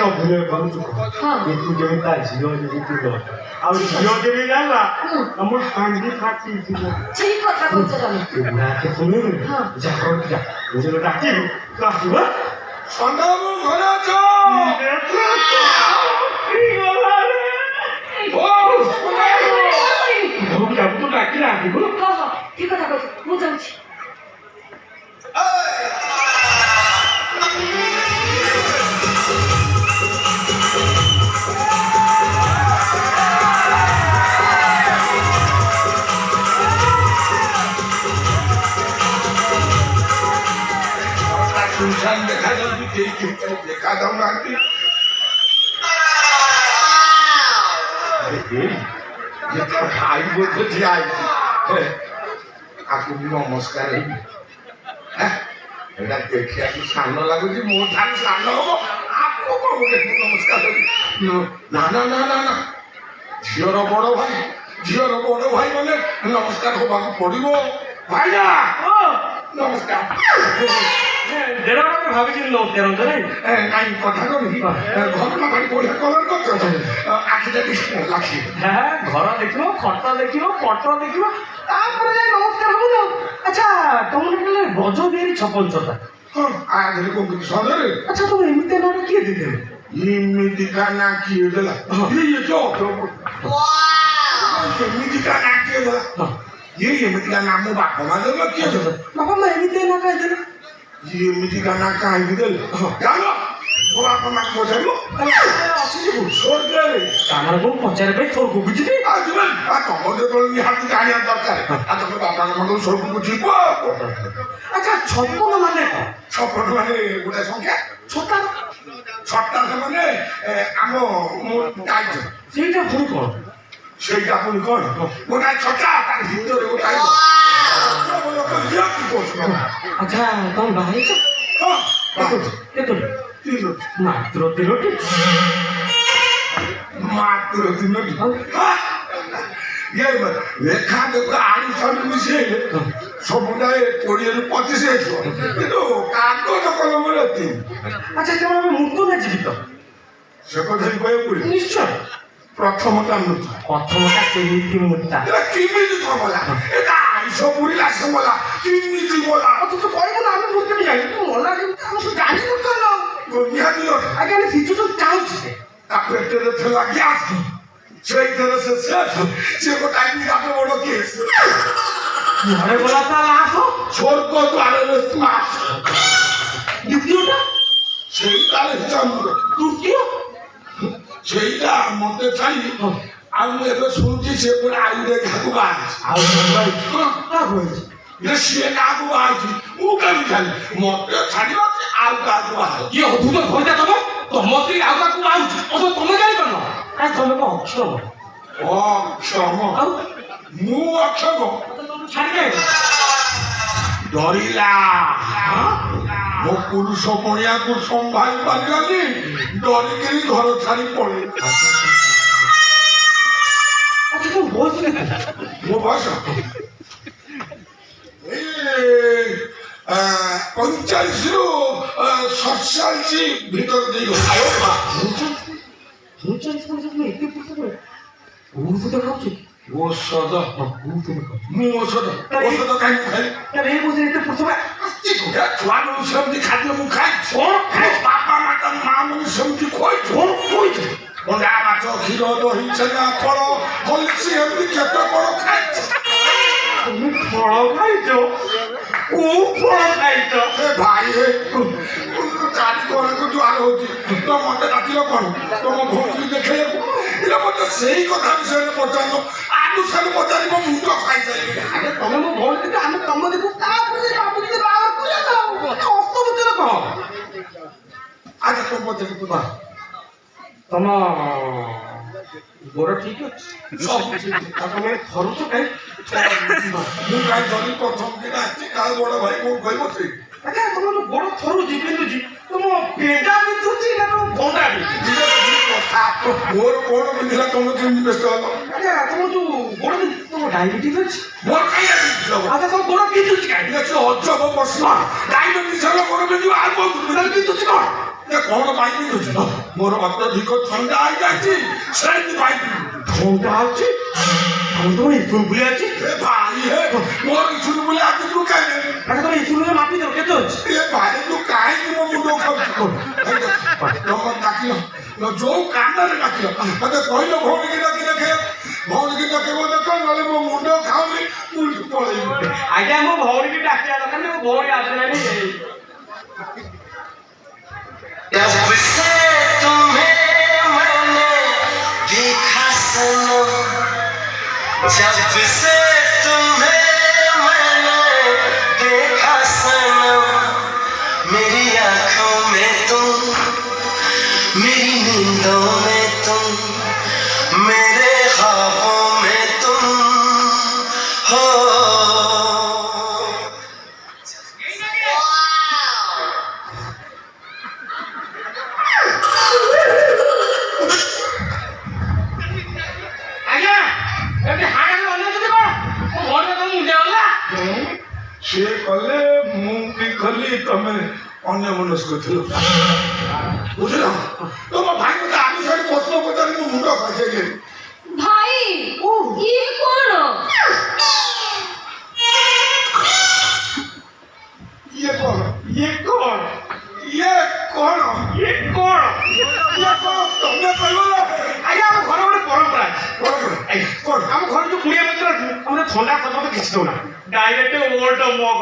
ଅଭିନୟ କରୁଛୁ କିନ୍ତୁ ଯେମିତି ତା ଝିଅ ଯେମିତି ନ ଆଉ ଝିଅ ଯେମିତି ଜାଣିଲା ଆମ ହାଣ୍ଡି ଫାଟିଯିବ। ଠିକ କଥା କହୁଛ ତମେ। ବୁଢ଼ାକେ ଶୁଣିବି ଯାହା ବୁଝିଲ ଡାକିବି ତୁ ଆସିବ। ସନ୍ଧ୍ୟାବାବୁ ଘରେ ଅଛ? ତୁ ଡାକିଲେ ଆସିବୁ। ଠିକ କଥା କହୁଛ ମୁଁ ଯାଉଛି। ଦେଖାଯାଉଛି କେହି ଦେଖା ଯାଉନାହାନ୍ତି। ଭାଇ ବୋଧେ ଠିଆ ହେଇଛି ଆକୁ ନମସ୍କାର ହେଇନି। ଏଇଟା ଦେଖିବାକୁ ସାନ ଲାଗୁଛି ମୋ ଠାରୁ ସାନ ହବ ଆକୁ କଣ ନମସ୍କାର ନା ନା ନା ନା ନା ଝିଅର ବଡ ଭାଇ ମାନେ ନମସ୍କାର ହବାକୁ ପଡିବ। ଭାଇନା ନମସ୍କାର। ଭାବିଛି ନମସ୍କାର ନାଇଁ କଥା କହି ଘରଟା ଭାଇ ବଢିଆ କଲର କରୁଛ ଆଖିଟା ଦେଖିବ ଆଖି ଘର ଦେଖିବ ଖଟ ଦେଖିବ ପଟ ଦେଖିବ ତାପରେ ଯାଇ ନମସ୍କାର ହବ ନା। ଆଚ୍ଛା ତମର କହିଲେ ଗଜ ବିହାରୀ ଛପନ ଛତା ହଁ ଆଧରେ କଣ କିଛି ସନ୍ଦେହ। ଆଚ୍ଛା ତମେ ଏମିତି ନାଁ କିଏ ଦେଇଦେବେ? ଏମିତିକା ନା କିଏ ଦେଲା? ଏମିତିକା ନା କିଏ ଦେଲା? ଏମିତିକା ନା ମୋ ବାପା ମା ଦେଲା କିଏ ଦେଲା? ବାପା ମା ଏମିତି ନା କାହିଁ ଦେଲେ? ଏମିତିକା ନା କାହିଁକି ଦେଲେ? ଜାଣ ମୋ ବାପା ମା ପଚାରିବ ତାଙ୍କର କଣ ପଚାରିବା ପାଇଁ ସ୍ୱର୍ଗକୁ ଯିବି? ତମ ଯେତେବେଳେ ନିହାତି ଜାଣିବା ଦରକାର ତମେ ବାପାଙ୍କ ମଣ୍ଡଳ ସ୍ୱର୍ଗକୁ ଯିବ। ଆଚ୍ଛା ଛପନ ମାନେ କଣ? ଛପନ ମାନେ ଗୋଟେ ସଂଖ୍ୟା। ଛଟା ମାନେ ଆମ ସେଇଟା ପୁଣି କଣ? ସେଇଟା ପୁଣି କଣ ଗୋଟାଏ ଛଟା ତାର ଭିତରେ ଗୋଟାଏ। ଆଚ୍ଛା ତମେ ବାହାରିଛ କେତୋଟି? ମାତ୍ର ତିନୋଟି। ମାତ୍ର ତିନୋଟି ଲେଖା ଦେଖ ଆଣିଛନ୍ତି ମିଶେଇଲେ ସବୁଟାଏ 20ରୁ 25 ହେଇଯିବ କିନ୍ତୁ କାଗଜ କଲମରେ ଏତିକି। ଆଚ୍ଛା କେବଳ ଆମେ ମୃତ ନା ଜୀବିତ ସେ କଥା କହିବାକୁ ପଡିବ। ନିଶ୍ଚୟ ପ୍ରଥମଟା ମୃତ। ପ୍ରଥମଟା କେମିତି ମୃତ୍ତା କେମିତି କମଲା ଏଟା ଆଇଁଷ ପୁରିଲା ସମଲା କେମିତି ଗଲା ତୁ ତ କହିବୁ ନା ଆମେ ମୃତ୍ୟୁ ଜାଣି ତୁ ମଲା କେମିତି ଆମେ ସବୁ ଜାଣିବୁ କଣ? ନିହାତି ଆଜ୍ଞା ଆମେ ସିଚୁଏସନ ଚାହୁଁଛୁ ତା ପେଟରେ ଥିଲା ଗ୍ୟାସ୍ ସେଇଥିରେ ସେ ଗୋଟାଏ ବିରାଟ ବଡ କେସ୍ ଘରେ ଗଲା ତା ଲାଶ ସ୍ୱର୍ଗ ଦ୍ୱାରରେ ସ୍ମାସ। ଦ୍ୱିତୀୟଟା ସେଇଟାରେ ଚନ୍ଦ୍ର। ତୃତୀୟ ସେଇଟା ମତେ ଛାଡ଼ି ଆଉ ମୁଁ ଏବେ ଶୁଣୁଛି ସେ ପୁଣି ଆଉ ଗୋଟେ କାହାକୁ ବାହାରିଛି। ସିଏ କାହାକୁ ବାହାରିଛି ମୁଁ କେମିତି ଖାଲି ମତେ ଛାଡ଼ିବ ଆଉ କାହାକୁ ବାହାରି। କିଏ ଅଦ୍ଭୁତ ଘରଟା ତମ ତମ ସ୍ତ୍ରୀ ଆଉ କାହାକୁ ବାହାରୁଛି ତମେ ଜାଣିପାରୁନ? ତମେ କଣ ଅକ୍ଷମ? ଅକ୍ଷମ? ମୁଁ ଅକ୍ଷମ? ଡରିଲା ମୋ ପୁରୁଷ ପଣିଆକୁ ସମ୍ଭାଳି ପାରିଲାନି ଡରିକିରି ଘର ଛାଡ଼ି ପଳେଇ। ମୋ ବୟସ 45ରୁ 47 ଭିତରେ ଦେଇଗଲା। ଔଷଧ ମୁଁ ଔଷଧ କାହିଁକି ଖାଇଲି? ଛୁଆ ବେଳୁ ସେମିତି ଖାଦ୍ୟ ମୁଁ ଖାଇଛି। ବାପା ମା ମାନେ ସେମିତି ଖୋଇଛୁ। ଅଣ୍ଡା ମାଛ କ୍ଷୀର ଦହି ଛେନା ଫଳ ହଲିକ୍ସ ଏମିତି କେତେ କଣ ଖାଇଛି। তুমি ফল খাইছ? কোন ফল খাইছ? ভাই ଚାରି ଘରକୁ ଜୁଆର ହଉଛି ତ ମତେ ଡାକିଲ କଣ ତମ ଭଉଣୀ ଦେଖେଇବାକୁ? ମତେ ସେଇ କଥା ବିଷୟରେ ପଚାରିଲ ଆଗୁ ସାରେ ପଚାରିବ ମୁଁ ତ ଖାଇସାରିଲି। ତମେ ମୋ ଭଉଣୀ ଆମେ ତମ ଦେଖୁ ତାପରେ ବାହାର କରିବା ଅସ୍ତବଚନ କଣ? ଆଚ୍ଛା ତମ ପଚାରି ତମ ଗୋଡ଼ ଠିକ ଅଛି? ତମେ ଥରୁଛ କାହିଁ? ମୁଁ କାହିଁ ଧରି ପ୍ରଥମ ଦିନ ଆସିଛି କାଳେ ବଡ ଭାଇ ମୁଁ କହିବ ଠିକ। ଆଚ୍ଛା ତମର ଗୋଡ଼ ଥରୁଛି ବିନ୍ଧୁଛି ତମ ପେଟା ବିନ୍ଧୁଛି ନା ତମ ଭଣ୍ଡା ବିନ୍ଧୁଛି? ମୋର କଣ ବିନ୍ଧିଲା ତମେ କେମିତି ବ୍ୟସ୍ତ ହବ? ଆଚ୍ଛା ତମ ଯୋଉ ଗୋଡ଼ ତମ ଡାଇବେଟିସ୍ ଅଛି? ମୋର କାହିଁ ଡାଇବେଟିସ୍ ହବ? ଆଚ୍ଛା ତମ ଗୋଡ଼ ବିନ୍ଧୁଛି କାହିଁକି? ଅଜବ ପ୍ରଶ୍ନ। ଡାଇବେଟିସ୍ ହେଲେ ଗୋଡ଼ ବିନ୍ଧିବ ଆଉ କଣ ବିନ୍ଧୁଛି କଣ? କଣ ପାଇଁ ପିନ୍ଧୁଛୁ ମୋର ଅତ୍ୟଧିକ ଥଣ୍ଡା ହେଇଯାଇଛି ସେଇଥିପାଇଁ ଥଣ୍ଡା ଅଛି আমি তোমার ইসুন ভুলে আছি ଏ ଭାଇ ହେ ମୋର ଇସୁନ ବୋଲି ଆଜି ତୁ ଖାଇଲେ আচ্ছা তোমার ইসুন মাপি দাও কেতে ଅଛି ଏ ଭାଇ ତୁ କାହିଁକି ମୋ ମୁଣ୍ଡ ଖାଉଛୁ ତମ ଡାକିଲ ଯୋଉ କାନରେ ଡାକିଲ ମତେ କହିଲ ଭଉଣୀକି ଡାକି ଦେଖେ ଭଉଣୀକି ଡାକିବ ଦେଖ ନହେଲେ ମୋ ମୁଣ୍ଡ ଖାଉନି ମୁଁ ପଳେଇବି ଆଜ୍ଞା ମୋ ଭଉଣୀକି ଡାକିବା ଦରକାର ମୋ ଭଉଣୀ ଆସିଲାଣି जब से तुम्हें मैंने देखा सनम जब से तुम्हें मैंने देखा सनम मेरी आंखों में तुम मेरी नींदों में तुम मेरे ख्वाबों में तुम हो ଆଜ୍ଞା ଏମିତି ହାଡ଼ରେ ଅନେଇଛନ୍ତି କଣ ମୋ ଭଉଣୀ କଣ ମୁଣ୍ଡେ ଗଲା ସିଏ କଲେ ମୁଁ ବି କଲି ତମେ ଅନ୍ୟ ମନସ୍କ ଥିଲ ବୁଝିଲ ତମ ଭାଇ ମତେ ଆଜି ସାରି ପ୍ରଶ୍ନ ପଚାରି ମୋ ମୁଣ୍ଡ ଖାଇସାରିଲେ ଭାଇ ଇଏ କଣ ଇଏ କଣ ଇଏ କଣ ଇଏ କଣ ଇଏ କଣ ଇଏ କଣ ତମେ କହିବ ନା ଆଜ୍ଞା ଆମ ଘରେ ଗୋଟେ ପରମ୍ପରା ଅଛି କଣ ଆଜ୍ଞା କଣ ଆମ ଘରେ ଯୋଉ କୁଣିଆ ମିତ୍ର ଅଛି ଆମର ଥଣ୍ଡା ସର୍ବତ କିଛି ଦଉନା ଡାଇରେକ୍ଟ ଓଲ୍ଡ ମଗ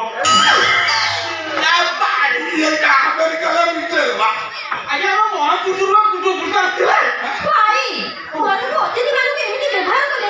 ଇଏ ଆମେରିକାର ଭିତରେ ବା ଆଜ୍ଞା ଆମ ମହାପୁରୁଷର ପୂର୍ବ ପୁରୁଷ ଆସିଥିଲେ ଭାଇ ଘରକୁ ଅତିଥି ମାନଙ୍କୁ ଏମିତି ବ୍ୟବହାର କଲେ